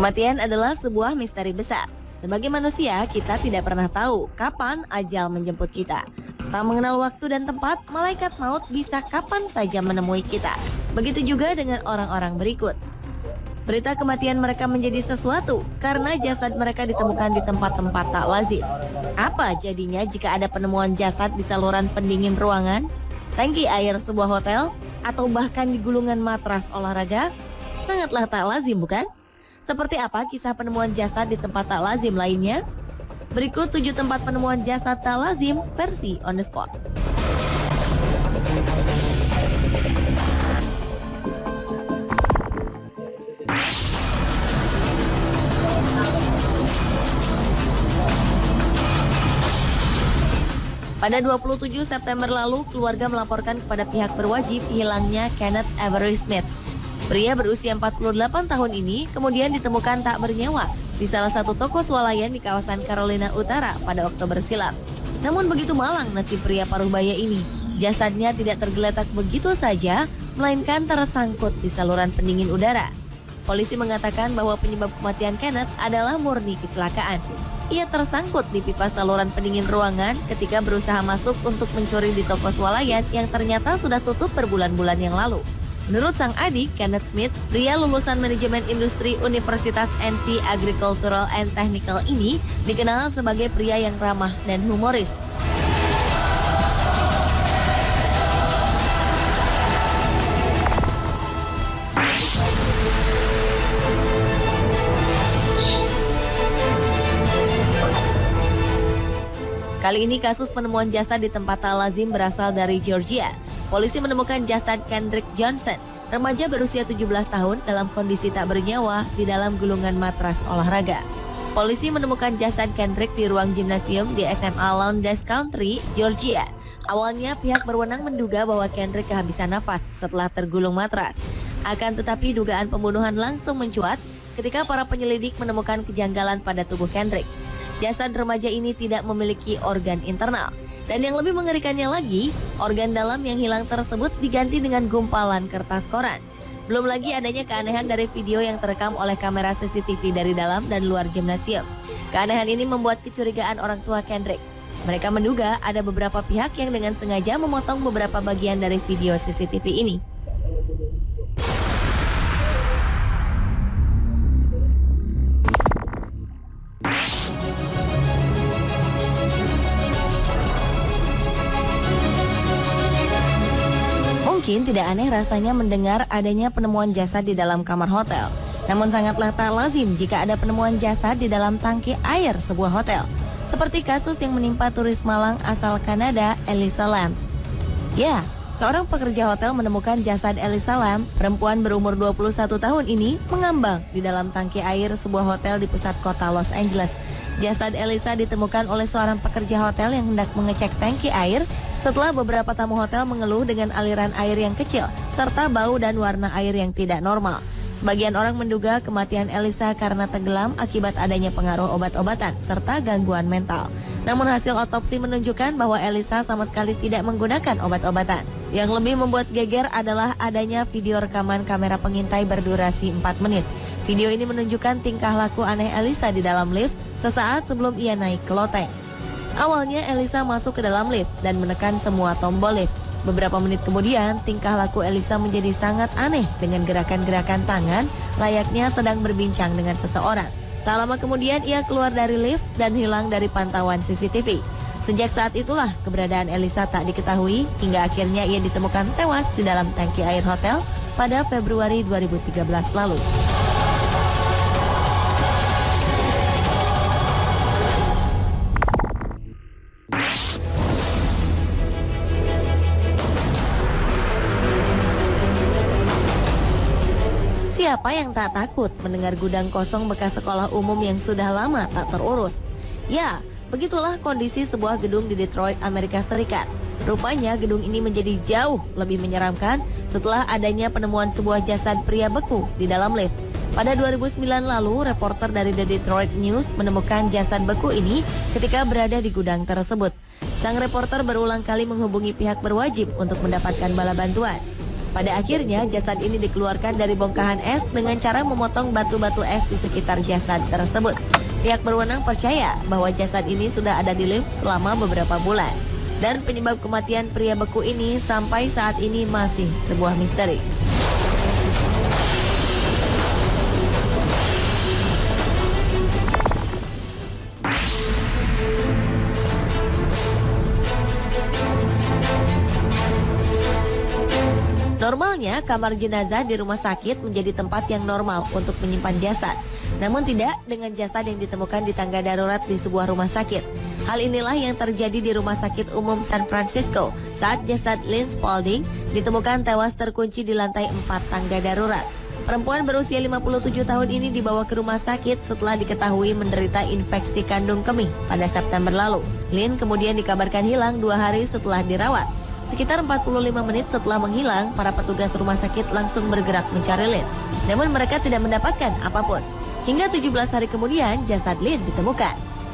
Kematian adalah sebuah misteri besar. Sebagai manusia, kita tidak pernah tahu kapan ajal menjemput kita. Tak mengenal waktu dan tempat, malaikat maut bisa kapan saja menemui kita. Begitu juga dengan orang-orang berikut. Berita kematian mereka menjadi sesuatu karena jasad mereka ditemukan di tempat-tempat tak lazim. Apa jadinya jika ada penemuan jasad di saluran pendingin ruangan, tangki air sebuah hotel, atau bahkan di gulungan matras olahraga? Sangatlah tak lazim, bukan? Seperti apa kisah penemuan jasad di tempat tak lazim lainnya? Berikut 7 tempat penemuan jasad tak lazim versi on the spot. Pada 27 September lalu, keluarga melaporkan kepada pihak berwajib hilangnya Kenneth Avery Smith. Pria berusia 48 tahun ini kemudian ditemukan tak bernyawa di salah satu toko swalayan di kawasan Carolina Utara pada Oktober silam. Namun begitu malang nasib pria paruh baya ini. Jasadnya tidak tergeletak begitu saja, melainkan tersangkut di saluran pendingin udara. Polisi mengatakan bahwa penyebab kematian Kenneth adalah murni kecelakaan. Ia tersangkut di pipa saluran pendingin ruangan ketika berusaha masuk untuk mencuri di toko swalayan yang ternyata sudah tutup berbulan-bulan yang lalu. Menurut sang adik, Kenneth Smith, pria lulusan manajemen industri Universitas NC Agricultural and Technical ini dikenal sebagai pria yang ramah dan humoris. Kali ini kasus penemuan jasad di tempat tak lazim berasal dari Georgia. Polisi menemukan jasad Kendrick Johnson, remaja berusia 17 tahun dalam kondisi tak bernyawa di dalam gulungan matras olahraga. Polisi menemukan jasad Kendrick di ruang gimnasium di SMA Lowndes Country, Georgia. Awalnya pihak berwenang menduga bahwa Kendrick kehabisan nafas setelah tergulung matras. Akan tetapi dugaan pembunuhan langsung mencuat ketika para penyelidik menemukan kejanggalan pada tubuh Kendrick. Jasad remaja ini tidak memiliki organ internal. Dan yang lebih mengerikannya lagi, organ dalam yang hilang tersebut diganti dengan gumpalan kertas koran. Belum lagi adanya keanehan dari video yang terekam oleh kamera CCTV dari dalam dan luar gimnasium. Keanehan ini membuat kecurigaan orang tua Kendrick. Mereka menduga ada beberapa pihak yang dengan sengaja memotong beberapa bagian dari video CCTV ini. Mungkin tidak aneh rasanya mendengar adanya penemuan jasad di dalam kamar hotel. Namun sangatlah tak lazim jika ada penemuan jasad di dalam tangki air sebuah hotel. Seperti kasus yang menimpa turis Malang asal Kanada, Elisa Lam. Ya, seorang pekerja hotel menemukan jasad Elisa Lam, perempuan berumur 21 tahun ini, mengambang di dalam tangki air sebuah hotel di pusat kota Los Angeles. Jasad Elisa ditemukan oleh seorang pekerja hotel yang hendak mengecek tangki air setelah beberapa tamu hotel mengeluh dengan aliran air yang kecil serta bau dan warna air yang tidak normal. Sebagian orang menduga kematian Elisa karena tenggelam akibat adanya pengaruh obat-obatan serta gangguan mental. Namun hasil otopsi menunjukkan bahwa Elisa sama sekali tidak menggunakan obat-obatan. Yang lebih membuat geger adalah adanya video rekaman kamera pengintai berdurasi 4 menit. Video ini menunjukkan tingkah laku aneh Elisa di dalam lift sesaat sebelum ia naik ke loteng. Awalnya Elisa masuk ke dalam lift dan menekan semua tombol lift. Beberapa menit kemudian, tingkah laku Elisa menjadi sangat aneh dengan gerakan-gerakan tangan layaknya sedang berbincang dengan seseorang. Tak lama kemudian ia keluar dari lift dan hilang dari pantauan CCTV. Sejak saat itulah keberadaan Elisa tak diketahui hingga akhirnya ia ditemukan tewas di dalam tangki air hotel pada Februari 2013 lalu. Siapa yang tak takut mendengar gudang kosong bekas sekolah umum yang sudah lama tak terurus? Ya, begitulah kondisi sebuah gedung di Detroit, Amerika Serikat. Rupanya gedung ini menjadi jauh lebih menyeramkan setelah adanya penemuan sebuah jasad pria beku di dalam lift. Pada 2009 lalu, reporter dari The Detroit News menemukan jasad beku ini ketika berada di gudang tersebut. Sang reporter berulang kali menghubungi pihak berwajib untuk mendapatkan bala bantuan. Pada akhirnya, jasad ini dikeluarkan dari bongkahan es dengan cara memotong batu-batu es di sekitar jasad tersebut. Pihak berwenang percaya bahwa jasad ini sudah ada di lift selama beberapa bulan. Dan penyebab kematian pria beku ini sampai saat ini masih sebuah misteri. Normalnya, kamar jenazah di rumah sakit menjadi tempat yang normal untuk menyimpan jasad. Namun tidak dengan jasad yang ditemukan di tangga darurat di sebuah rumah sakit. Hal inilah yang terjadi di Rumah Sakit Umum San Francisco saat jasad Lynn Spalding ditemukan tewas terkunci di lantai 4 tangga darurat. Perempuan berusia 57 tahun ini dibawa ke rumah sakit setelah diketahui menderita infeksi kandung kemih pada September lalu. Lynn kemudian dikabarkan hilang 2 hari setelah dirawat. Sekitar 45 menit setelah menghilang, para petugas rumah sakit langsung bergerak mencari Lynn. Namun mereka tidak mendapatkan apapun. Hingga 17 hari kemudian, jasad Lynn ditemukan.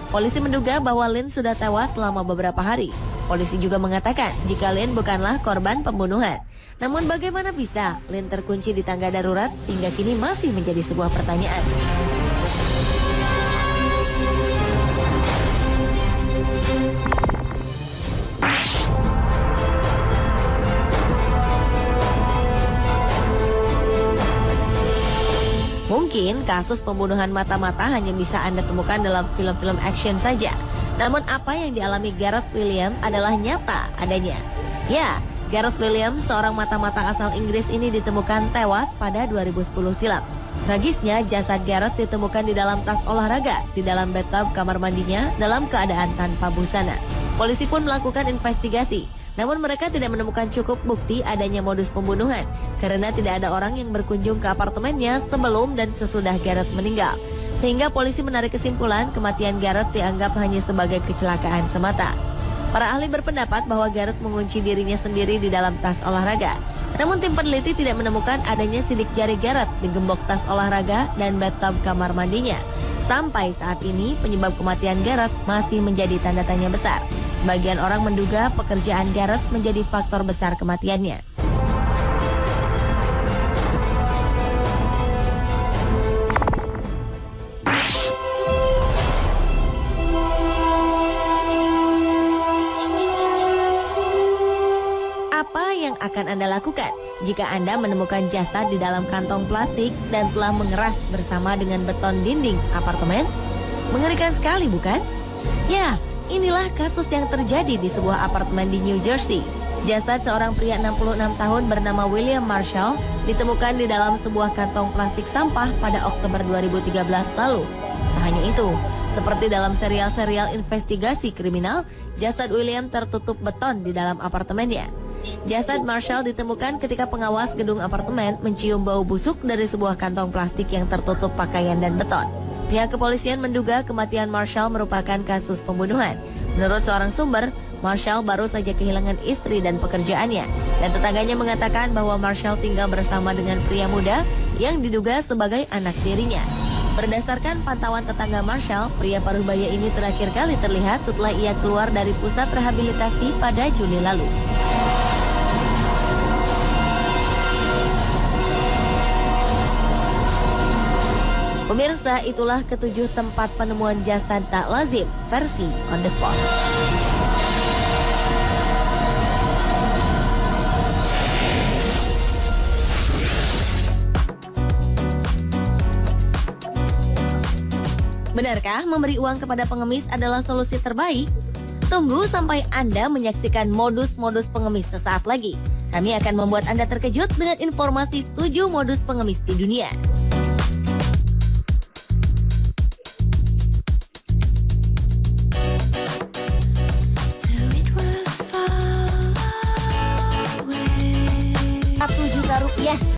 Polisi menduga bahwa Lynn sudah tewas selama beberapa hari. Polisi juga mengatakan jika Lynn bukanlah korban pembunuhan. Namun bagaimana bisa Lynn terkunci di tangga darurat hingga kini masih menjadi sebuah pertanyaan. Mungkin kasus pembunuhan mata-mata hanya bisa Anda temukan dalam film-film action saja. Namun apa yang dialami Gareth Williams adalah nyata adanya. Ya, Gareth Williams, seorang mata-mata asal Inggris ini ditemukan tewas pada 2010 silam. Tragisnya, jasad Gareth ditemukan di dalam tas olahraga, di dalam bathtub kamar mandinya dalam keadaan tanpa busana. Polisi pun melakukan investigasi. Namun mereka tidak menemukan cukup bukti adanya modus pembunuhan karena tidak ada orang yang berkunjung ke apartemennya sebelum dan sesudah Gareth meninggal. Sehingga polisi menarik kesimpulan kematian Gareth dianggap hanya sebagai kecelakaan semata. Para ahli berpendapat bahwa Gareth mengunci dirinya sendiri di dalam tas olahraga. Namun tim peneliti tidak menemukan adanya sidik jari Gareth di gembok tas olahraga dan bathtub kamar mandinya. Sampai saat ini penyebab kematian Gareth masih menjadi tanda tanya besar. Sebagian orang menduga pekerjaan Gareth menjadi faktor besar kematiannya. Apa yang akan Anda lakukan jika Anda menemukan jasad di dalam kantong plastik dan telah mengeras bersama dengan beton dinding apartemen? Mengerikan sekali, bukan? Ya, inilah kasus yang terjadi di sebuah apartemen di New Jersey. Jasad seorang pria 66 tahun bernama William Marshall ditemukan di dalam sebuah kantong plastik sampah pada Oktober 2013 lalu. Tak hanya itu, seperti dalam serial-serial investigasi kriminal, jasad William tertutup beton di dalam apartemennya. Jasad Marshall ditemukan ketika pengawas gedung apartemen mencium bau busuk dari sebuah kantong plastik yang tertutup pakaian dan beton. Pihak kepolisian menduga kematian Marshall merupakan kasus pembunuhan. Menurut seorang sumber, Marshall baru saja kehilangan istri dan pekerjaannya. Dan tetangganya mengatakan bahwa Marshall tinggal bersama dengan pria muda yang diduga sebagai anak tirinya. Berdasarkan pantauan tetangga Marshall, pria paruh baya ini terakhir kali terlihat setelah ia keluar dari pusat rehabilitasi pada Juli lalu. Pemirsa, itulah ketujuh tempat penemuan jasad tak lazim versi On The Spot. Benarkah memberi uang kepada pengemis adalah solusi terbaik? Tunggu sampai Anda menyaksikan modus-modus pengemis sesaat lagi. Kami akan membuat Anda terkejut dengan informasi 7 modus pengemis di dunia.